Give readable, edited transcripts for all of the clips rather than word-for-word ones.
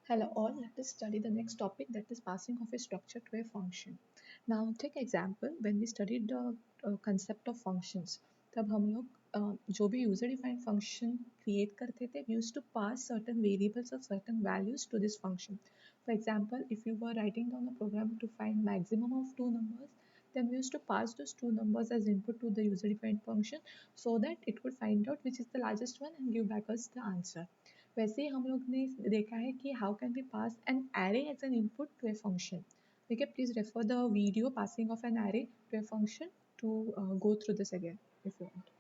Hello all, let us study the next topic, that is passing of a structure to a function. Now take example when we studied the concept of functions, तब हम लोग जो भी user defined function create करते थे, we used to pass certain variables or certain values to this function. For example, if you were writing down a program to find maximum of two numbers, then we used to pass those two numbers as input to the user defined function so that it would find out which is the largest one and give back us the answer. वैसे ही हम लोग ने देखा है कि how can be pass an array as an input to a function. ठीक है, please refer the video passing of an array to a function to go through this again if you want.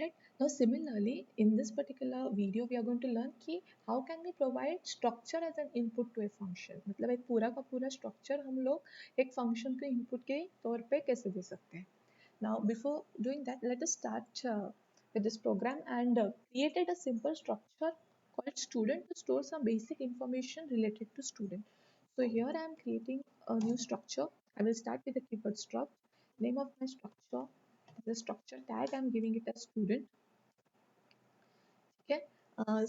Right, now similarly in this particular video we are going to learn कि how can we provide structure as an input to a function. मतलब एक पूरा का पूरा structure हम लोग एक function के input के तौर पे कैसे दे सकते हैं. Now, before doing that, let us start with this program and created a simple structure called student to store some basic information related to student. So here I am creating a new structure. I will start with the keyword struct. Name of my structure, the structure tag, I am giving it as student. Okay.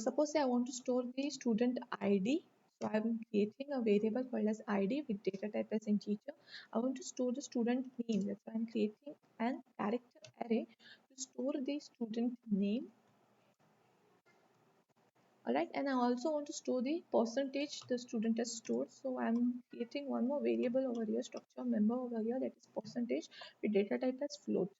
Suppose I want to store the student ID. So I am creating a variable called as ID with data type as integer. I want to store the student name. That's why I'm creating an character array to store the student name. Alright, and I also want to store the percentage the student has stored. So I'm creating one more variable over here, structure member over here, that is percentage with data type as float.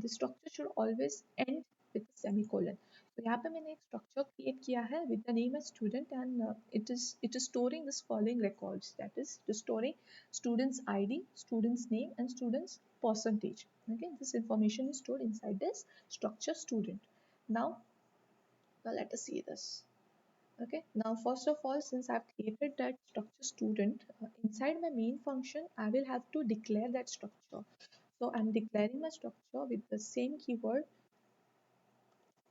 The structure should always end with a semicolon. So यहाँ पे मैंने एक structure create किया है with the name as student and it is storing this following records, that is it is storing student's ID, student's name and student's percentage. Okay, this information is stored inside this structure student. Now let us see this. Okay, now first of all, since I've created that structure student, inside my main function, I will have to declare that structure. So I'm declaring my structure with the same keyword,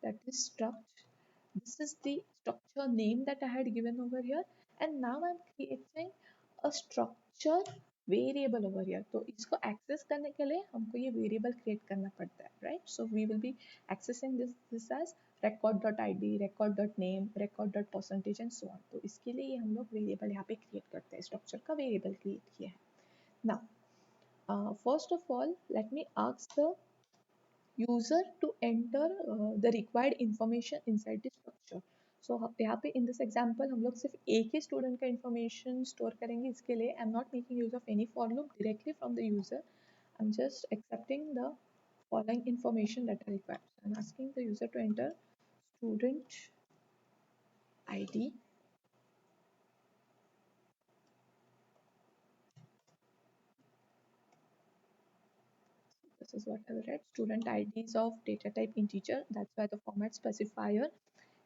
that is struct. This is the structure name that I had given over here, and now I'm creating a structure variable over here. तो इसको access करने के लिए हमको ये variable create करना पड़ता है, right. So we will be accessing this as record dot id, record dot name, record dot percentage and so on. तो इसके लिए हम लोग वेरिएबल यहाँ पे क्रिएट करते हैं, स्ट्रक्चर का वेरिएबल क्रिएट किया है. Now first of all let me ask the user to enter the required information inside the structure. So यहाँ पे in this example हम लोग सिर्फ एक ही student का information store करेंगे. इसके लिए I'm not making use of any for loop directly from the user. I'm just accepting the following information that are required. So I'm asking the user to enter student ID, this is what I will write, student IDs of data type integer, that's why the format specifier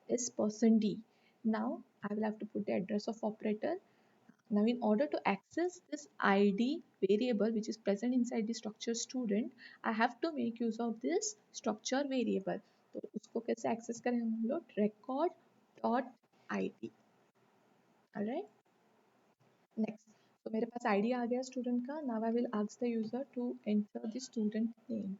is %d. Now I will have to put the address of operator. Now in order to access this ID variable which is present inside the structure student, I have to make use of this structure variable. तो उसको कैसे access करें हम लोग, record dot id. Alright. Next. So मेरे पास ID आ गया student का. Now I will ask the user to enter the student name.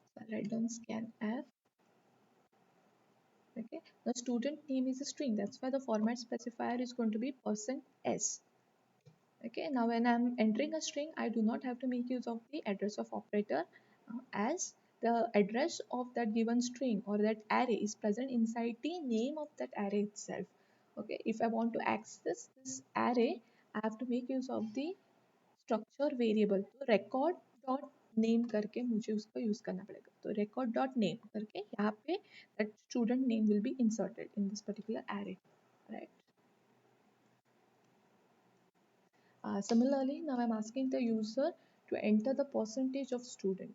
So I'll write down scanf. Okay. The student name is a string. That's why the format specifier is going to be %s. Okay, now when I'm entering a string, I do not have to make use of the address of operator as the address of that given string or that array is present inside the name of that array itself. Okay, if I want to access this array, I have to make use of the structure variable. तो record dot name करके मुझे उसको use करना पड़ेगा. तो record dot name करके यहाँ पे that student name will be inserted in this particular array, right? Similarly, now I'm asking the user to enter the percentage of student.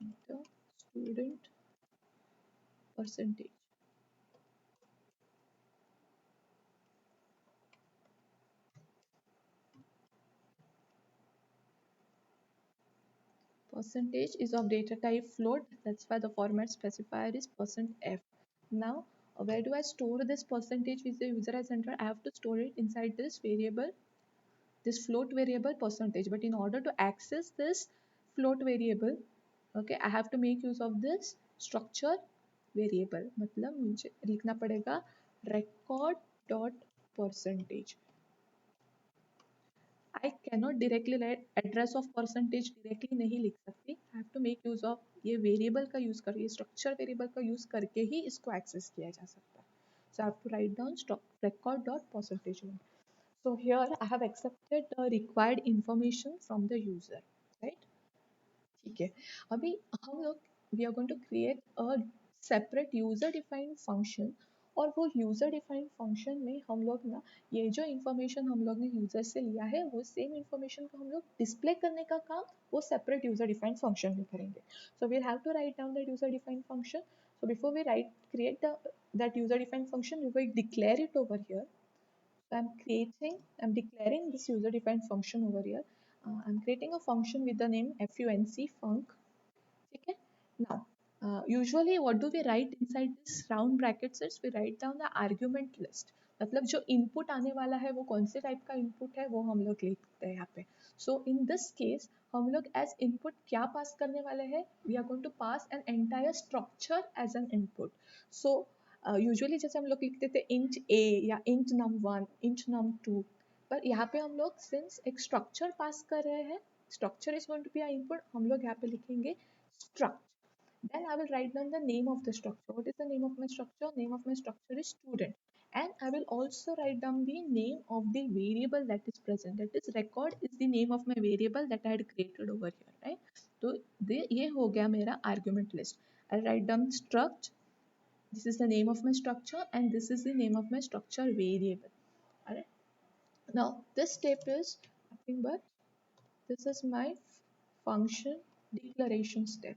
Enter student percentage. Percentage is of data type float. That's why the format specifier is %f. Now, where do I store this percentage which the user has entered? I have to store it inside this variable this float variable percentage, but in order to access this float variable, okay, I have to make use of this structure variable. मतलब मुझे लिखना पड़ेगा record dot percentage. I cannot directly write address of percentage directly नहीं लिख सकती. I have to make use of ये variable का use कर ये structure variable का use करके ही इसको access किया जा सकता है. So I have to write down stock record dot percentage. So here I have accepted the required information from the user, right? ठीक है. अभी हम लोग we are going to create a separate user defined function, और वो user defined function में हम लोग ना ये जो information हम लोग ने user से लिया है वो same information को हम लोग display करने का काम वो separate user defined function में करेंगे. So we'll have to write down that user defined function. So before we create that user defined function, we will declare it over here. So I'm declaring this user defined function over here. I'm creating a function with the name func func. Okay. Now, usually what do we write inside this round brackets is we write down the argument list. मतलब जो input आने वाला है वो कौन से type का input है वो हम लोग लिखते हैं यहाँ पे. So in this case हम लोग as input क्या pass करने वाले हैं? We are going to pass an entire structure as an input. So usually जैसे हम लोग लिखते थे int a या int num1 int num2, पर यहाँ पे हम लोग सिंस एक स्ट्रक्चर पास कर रहे हैं, structure is going to be input, हम लोग यहाँ पे लिखेंगे struct. Then I will write down the name of the structure. What is the name of my structure? Name of my structure is student. And I will also write down the name of the variable that is present. That is record is the name of my variable that I had created over here, right? तो ये हो गया मेरा argument list. I'll write down struct. This is the name of my structure and this is the name of my structure variable. Alright. Now this step is nothing but this is my function declaration step.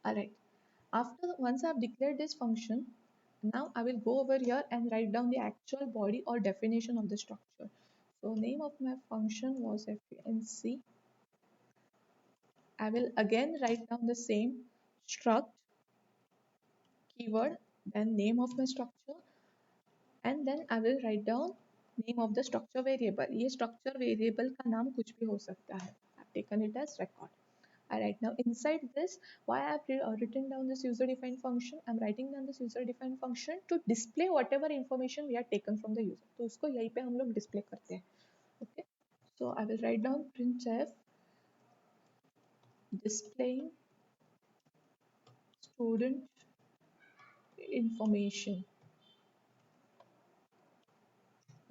Alright. After once I have declared this function, now I will go over here and write down the actual body or definition of the structure. So name of my function was func. I will again write down the same struct keyword, then name of my structure, and then I will write down name of the structure variable. ये structure variable का नाम कुछ भी हो सकता है. I've taken it as record. Alright, now inside this, why I've written down this user defined function? I'm writing down this user defined function to display whatever information we have taken from the user. तो उसको यहीं पे हम लोग display करते हैं. Okay, so I will write down printf displaying student information.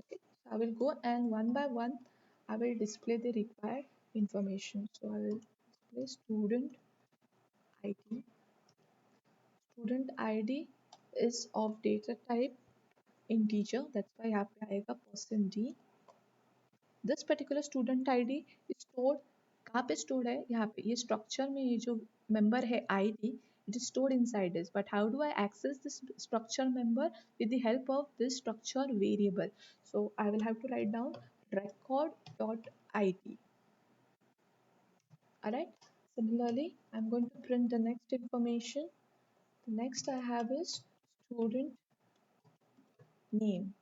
Okay, so I will go and one by one I will display the required information. So I will display student ID. Student ID is of data type integer, that's why यहाँ पे आएगा %d. This particular student ID is stored कहाँ पे stored है? यहाँ पे ये structure में ये जो member है ID, it is stored inside this. But how do I access this structure member? With the help of this structure variable. So I will have to write down record.id. Alright. Similarly, I'm going to print the next information. The next I have is student name.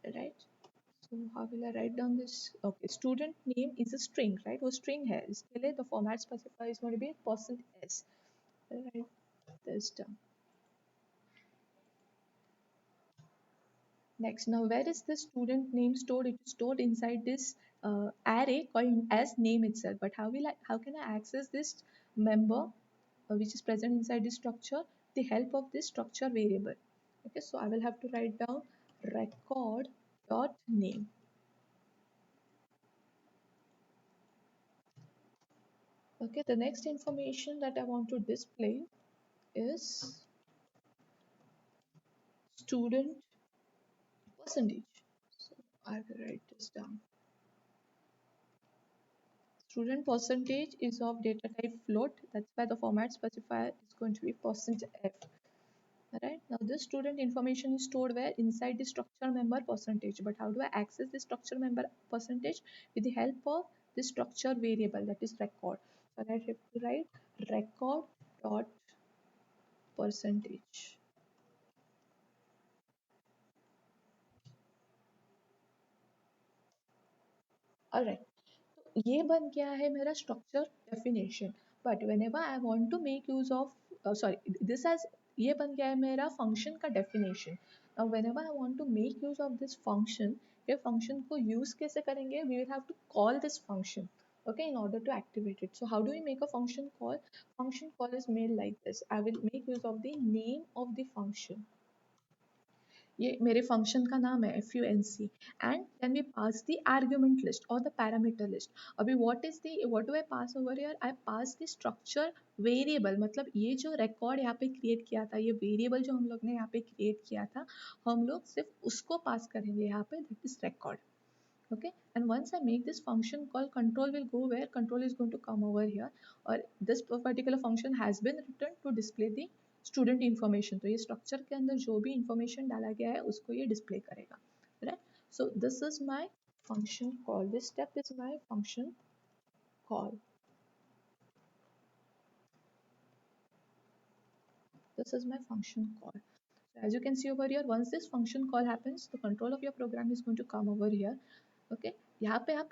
Right. So how will I write down this? Okay, student name is a string, right? वो string है. इसके लिए the format specifier is going to be %s. Write this down. Next, now where is the student name stored? It is stored inside this array called as name itself. But how can I access this member which is present inside this structure? The help of this structure variable. Okay, so I will have to write down record dot name. Okay, the next information that I want to display is student percentage. So I will write this down. Student percentage is of data type float. That's why the format specifier is going to be %f. Alright, now this student information is stored where? Inside the structure member percentage. But how do I access the structure member percentage? With the help of the structure variable, that is record. So I have to write record dot percentage. Alright, तो ये बन गया है मेरा structure definition. But whenever I want to make use of sorry this has, ये बन गया है मेरा फंक्शन का definition. Now whenever I want to make use of this function, ये फंक्शन को यूज कैसे करेंगे, we will have to call this function, okay, in order to activate it. So how do we make a function call? Function call is made like this. I will make use of the name of the function. ये मेरे function का नाम है func, and then we pass the argument list और the parameter list. अभी what do I pass over here, I pass the structure variable, मतलब ये जो रिकॉर्ड यहाँ पे क्रिएट किया था, ये वेरिएबल जो हम लोग ने यहाँ पे क्रिएट किया था, हम लोग सिर्फ उसको पास करेंगे यहाँ पे, that is record. Okay, and once I make this function call, control will go where, control is going to come over here, or this particular function has been written to display the student information. तो ये structure के अंदर जो भी information डाला गया है उसको ये display करेगा, right? So this is my function call, this step is my function call. This is my function call. So as you can see over here, once this function call happens, the control of your program is going to come over here. Okay, यहाँ पे आप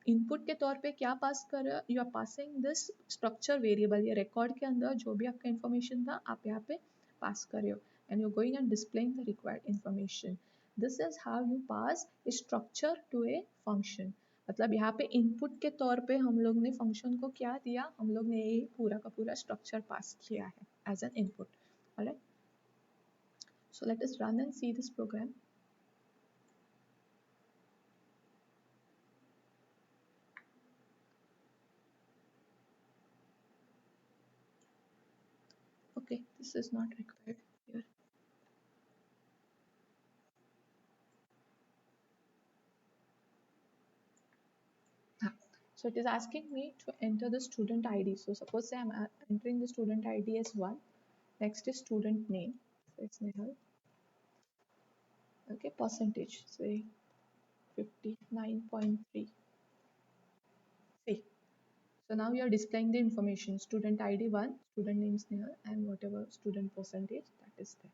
input के तौर पे क्या पास कर रहे हो, you are passing this structure variable, ये रिकॉर्ड के अंदर जो भी आपका इन्फॉर्मेशन था आप यहाँ पे पास कर रहे हो, and you going and displaying the required information. This is how you pass structure to a function. मतलब यहाँ पे इनपुट के तौर पे हम लोग ने फंक्शन को क्या दिया, हम लोग ने ये पूरा का पूरा स्ट्रक्चर पास किया है as an input. Alright, so let us run and see this program. Okay, this is not required here. So it is asking me to enter the student ID. So suppose say I'm entering the student ID as 1. Next is student name. So it's Nehal. Okay, percentage, say 59.3. See. So now you are displaying the information. Student ID 1, student name is Nehal, and whatever student percentage that is there.